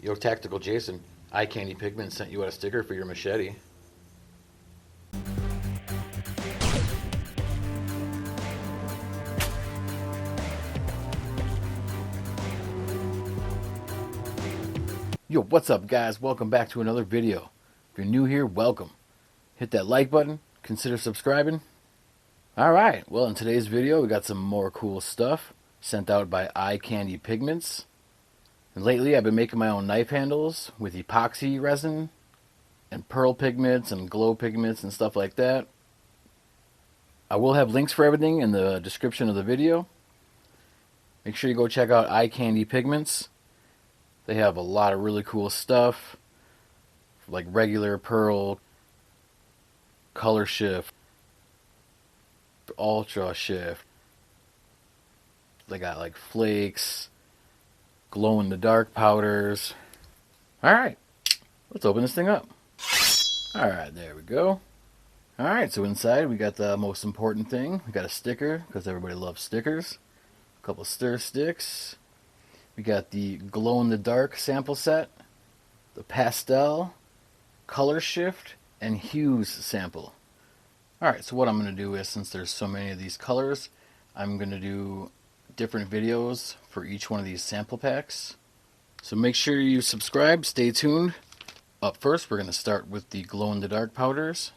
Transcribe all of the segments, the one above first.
Yo, Tactical Jason, Candy Pigments sent you out a sticker for your machete. Yo, what's up, guys? Welcome back to another video. If you're new here, welcome. Hit that like button, consider subscribing. Alright, well, in today's video, we got some more cool stuff sent out by Candy Pigments. And lately, I've been making my own knife handles with epoxy resin and pearl pigments and glow pigments and stuff like that. I will have links for everything in the description of the video. Make sure you go check out Candy Pigments. They have a lot of really cool stuff, like regular pearl, color shift, ultra shift. They got like flakes, glow in the dark powders. Alright, let's open this thing up. Alright, there we go. Alright, so inside we got the most important thing. We got a sticker, because everybody loves stickers. A couple stir sticks. We got the glow in the dark sample set, the pastel, color shift, and hues sample. Alright, so what I'm going to do is, since there's so many of these colors, I'm going to do different videos for each one of these sample packs. So make sure you subscribe, stay tuned. Up first, we're going to start with the glow in the dark powders.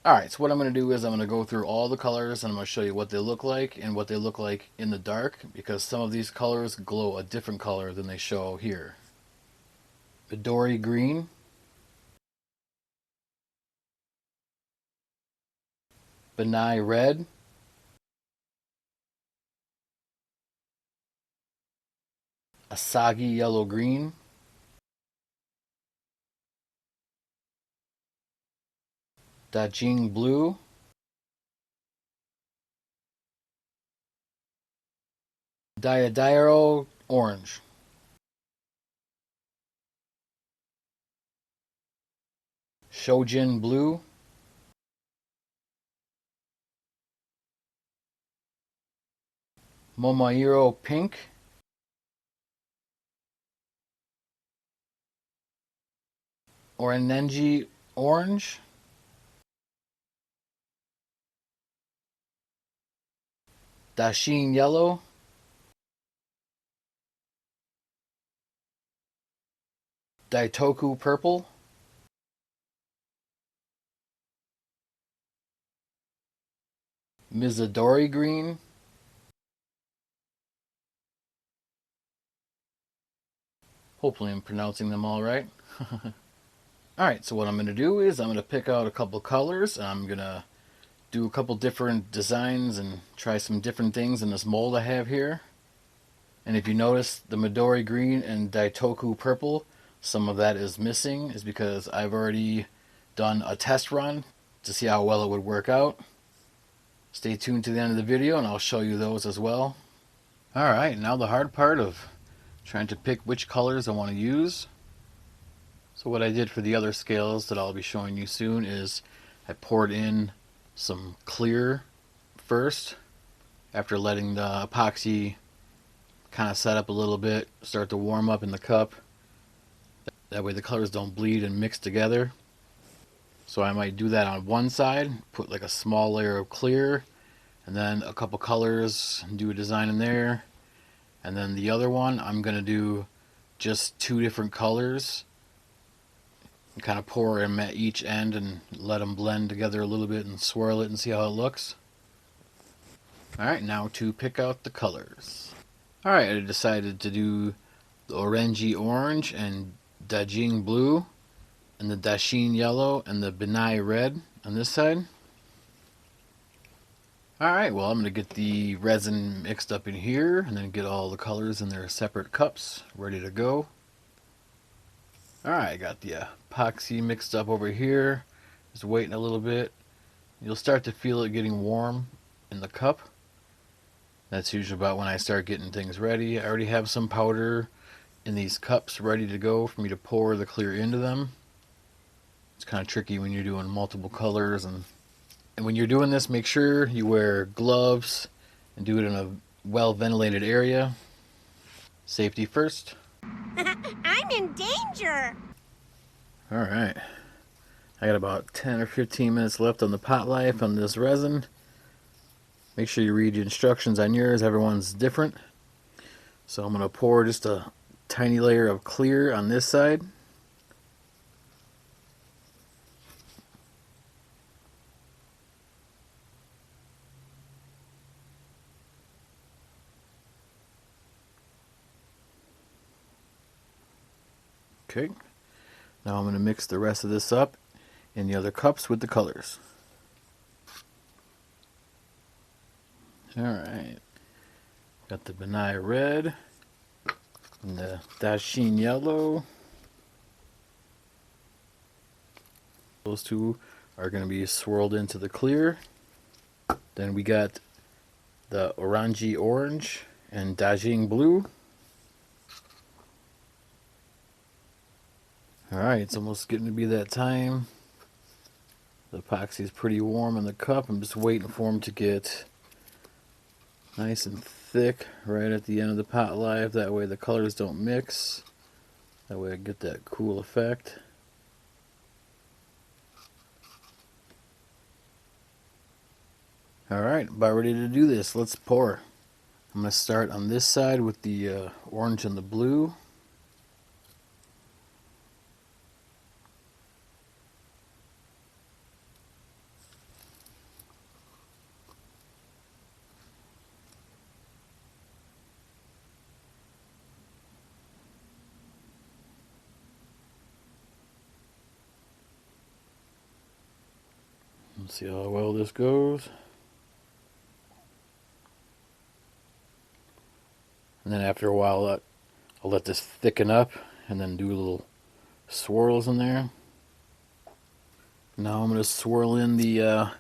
Alright, so what I'm going to do is I'm going to go through all the colors and I'm going to show you what they look like and what they look like in the dark, because some of these colors glow a different color than they show here. Midori green, Benai red, Asagi yellow green, Dajing blue, Diadairo orange, Shojin blue, Momoiro pink, Oranenji orange, Dashin yellow, Daitoku purple, Mizadori green, hopefully I'm pronouncing them all right. Alright, so what I'm going to do is I'm going to pick out a couple colors and I'm going to do a couple different designs and try some different things in this mold I have here. And if you notice the Midori green and Daitoku purple, some of that is missing, is because I've already done a test run to see how well it would work out. Stay tuned to the end of the video and I'll show you those as well. Alright, now the hard part of trying to pick which colors I want to use. So what I did for the other scales that I'll be showing you soon is I poured in some clear first, after letting the epoxy kind of set up a little bit, start to warm up in the cup. That way the colors don't bleed and mix together. So I might do that on one side, put like a small layer of clear, and then a couple colors, and do a design in there. And then the other one, I'm going to do just two different colors, and kind of pour them at each end and let them blend together a little bit and swirl it and see how it looks. Alright, now to pick out the colors. Alright, I decided to do the orangey orange and Dajing blue, and the Dashin yellow and the Benai red on this side. Alright, well, I'm going to get the resin mixed up in here and then get all the colors in their separate cups ready to go. Alright, I got the epoxy mixed up over here. Just waiting a little bit. You'll start to feel it getting warm in the cup. That's usually about when I start getting things ready. I already have some powder in these cups ready to go for me to pour the clear into them. It's kind of tricky when you're doing multiple colors, and when you're doing this, make sure you wear gloves and do it in a well ventilated area. Safety first. I'm I'm in danger. Alright. I got about 10 or 15 minutes left on the pot life on this resin. Make sure you read your instructions on yours. Everyone's different. So I'm going to pour just a tiny layer of clear on this side. Okay. Now I'm going to mix the rest of this up in the other cups with the colors. Alright. Got the Benai red and the Dasheen yellow. Those two are going to be swirled into the clear. Then we got the Orangey orange and Dajing blue. Alright, it's almost getting to be that time. The epoxy is pretty warm in the cup. I'm just waiting for them to get nice and thick right at the end of the pot life. That way the colors don't mix. That way I get that cool effect. Alright, about ready to do this. Let's pour. I'm going to start on this side with the orange and the blue. Let's see how well this goes. And then after a while, I'll let this thicken up and then do little swirls in there. Now I'm going to swirl in the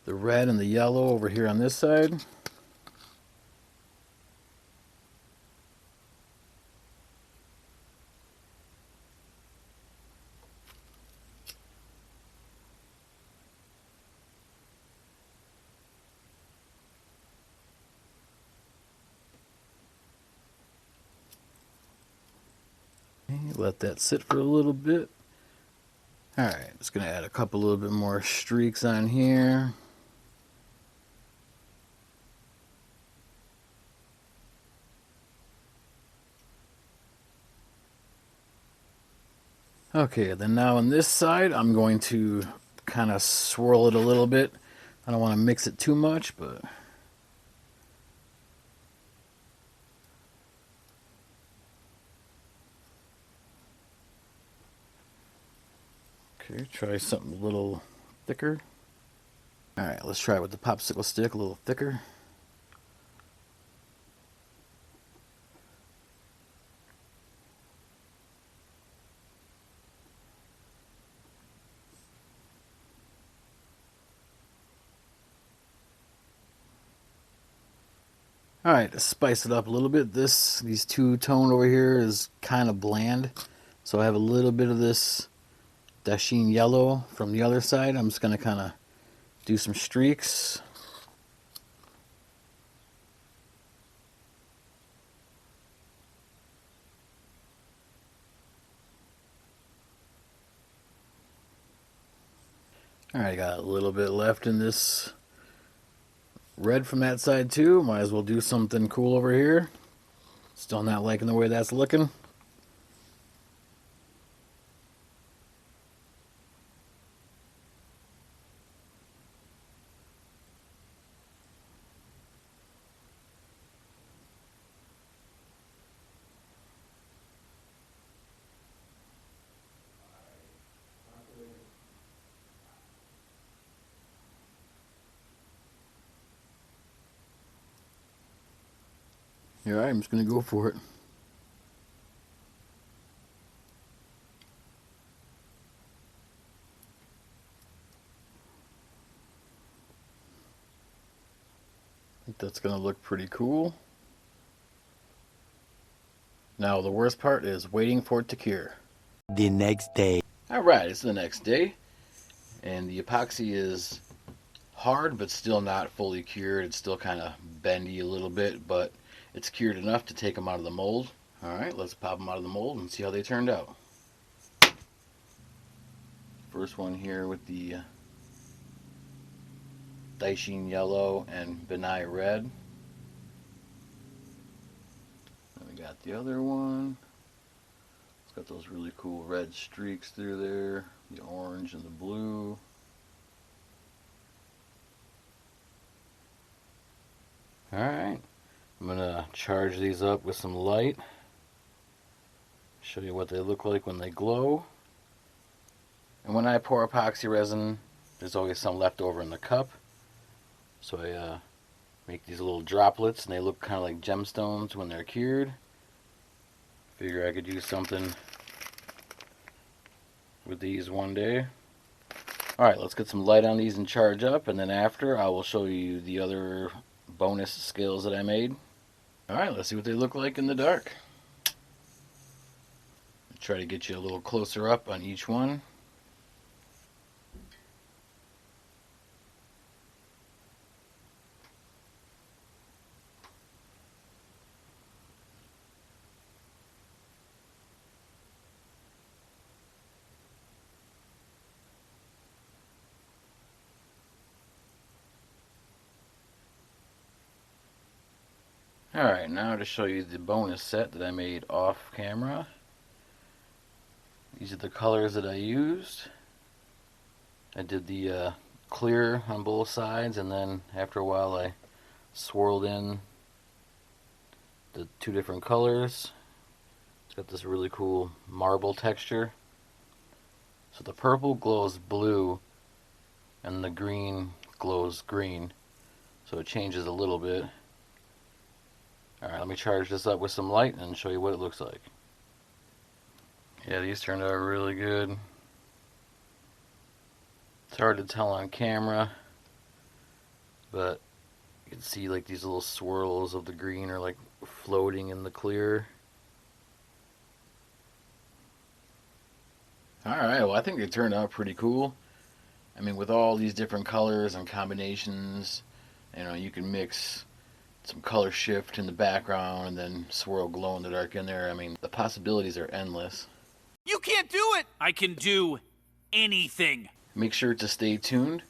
red and the yellow over here on this side. Let that sit for a little bit. Alright, just going to add a little bit more streaks on here. Okay, then now on this side, I'm going to kind of swirl it a little bit. I don't want to mix it too much, but... Okay, try something a little thicker. Alright, let's try it with the popsicle stick, a little thicker. Alright, to spice it up a little bit, these two-tone over here is kind of bland. So I have a little bit of this Dasheen yellow from the other side. I'm just going to kind of do some streaks. Alright, got a little bit left in this red from that side too. Might as well do something cool over here. Still not liking the way that's looking. Alright, I'm just going to go for it. I think that's going to look pretty cool. Now the worst part is waiting for it to cure. The next day. Alright, it's the next day. And the epoxy is hard but still not fully cured. It's still kind of bendy a little bit, but it's cured enough to take them out of the mold. Alright, let's pop them out of the mold and see how they turned out. First one here with the Daishin yellow and Benai red. Then we got the other one. It's got those really cool red streaks through there, the orange and the blue. Alright, I'm going to charge these up with some light. Show you what they look like when they glow. And when I pour epoxy resin, there's always some left over in the cup. So I make these little droplets and they look kind of like gemstones when they're cured. Figure I could use something with these one day. Alright, let's get some light on these and charge up, and then after I will show you the other bonus scales that I made. Alright, let's see what they look like in the dark. Try to get you a little closer up on each one. Alright, now to show you the bonus set that I made off camera. These are the colors that I used. I did the clear on both sides, and then after a while I swirled in the two different colors. It's got this really cool marble texture. So the purple glows blue and the green glows green. So it changes a little bit. Alright, let me charge this up with some light and show you what it looks like. Yeah, these turned out really good. It's hard to tell on camera, but you can see like these little swirls of the green are like floating in the clear. Alright, well I think they turned out pretty cool. I mean, with all these different colors and combinations, you know, you can mix some color shift in the background and then swirl glow in the dark in there. I mean, the possibilities are endless. You can't do it! I can do anything. Make sure to stay tuned.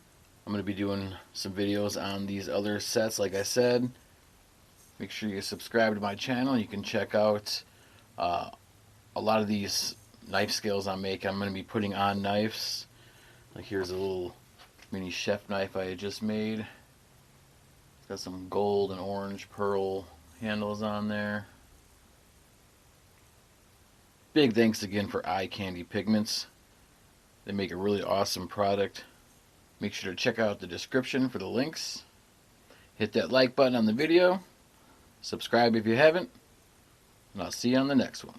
I'm going to be doing some videos on these other sets, like I said. Make sure you subscribe to my channel. You can check out a lot of these knife scales I'm making. I'm going to be putting on knives. Like here's a little mini chef knife I had just made. It's got some gold and orange pearl handles on there. Big thanks again for Candy Pigments. They make a really awesome product. Make sure to check out the description for the links. Hit that like button on the video. Subscribe if you haven't. And I'll see you on the next one.